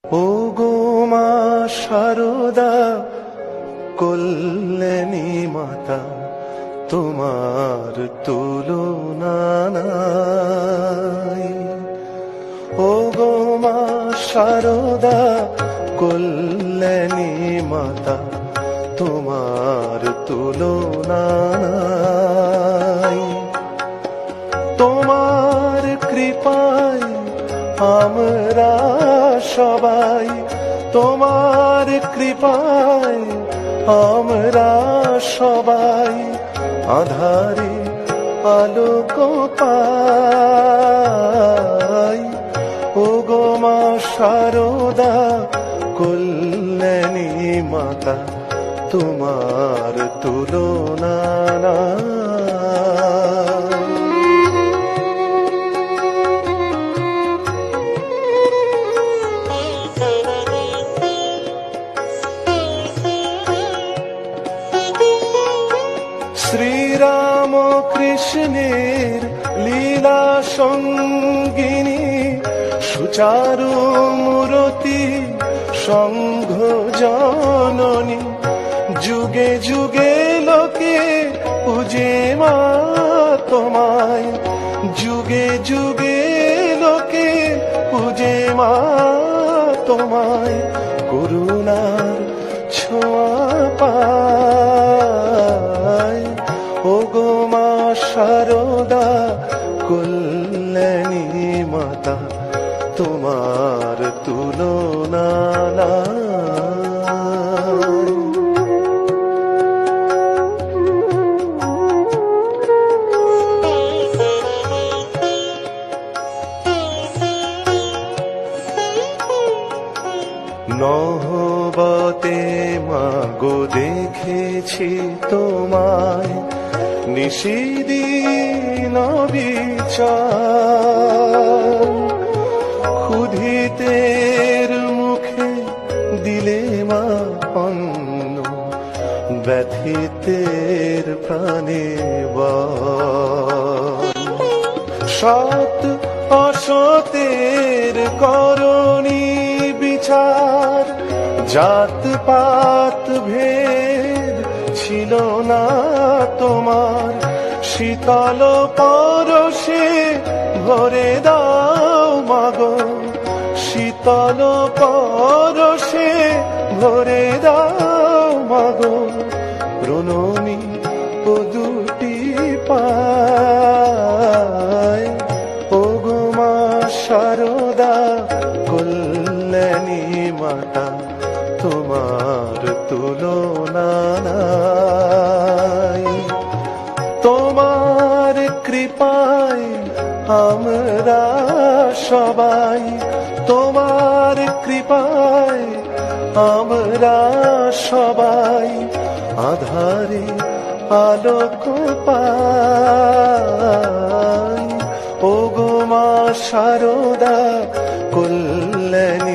ও গো মা শারদা কল্যাণী মাতা, তোমার তুলনা নাই। ও গো মা শারদা কল্যাণী মাতা, তোমার তুলনা নাই। তোমার কৃপায় আমরা সবাই, তোমার কৃপায় আমরা সবাই আঁধারে আলোক পাই। ও গো মা শারদা কল্যাণী মাতা, তোমার তুলনা নাই। শ্রীরাম কৃষ্ণের লীলা সঙ্গিনী, সুচারু মূরতি সংঘ জননী, যুগে যুগে লোকে পূজে মা তোমায়, যুগে যুগে লোকে পূজে মা তোমায়। করুণার ছোঁয়া পায়। ও গো মা শারদা কল্যাণী মাতা, তোমার তুলনা নাই। নহবতে মাগো দেখেছি তোমায়, নিশিদিন বিচার। ক্ষুধিতের মুখে দিলে মা অন্ন, ব্যথিতের প্রাণে বল। সৎ অসতের করণী বিচার, জাত পাত ভেদ ছিল না তোমার। শীতল পরশে ভরে দাও মাগো, শীতল পরশে ভরে দাও মাগো। প্রণমী ও দুটি পায়। ও গো মা শারদা কল্যাণী মাতা, তোমার তুলনা নাই। তোমার কৃপায় আমরা সবাই, তোমার কৃপায় আমরা সবাই আঁধারে আলোক পাই। ও গো মা শারদা কল্যাণী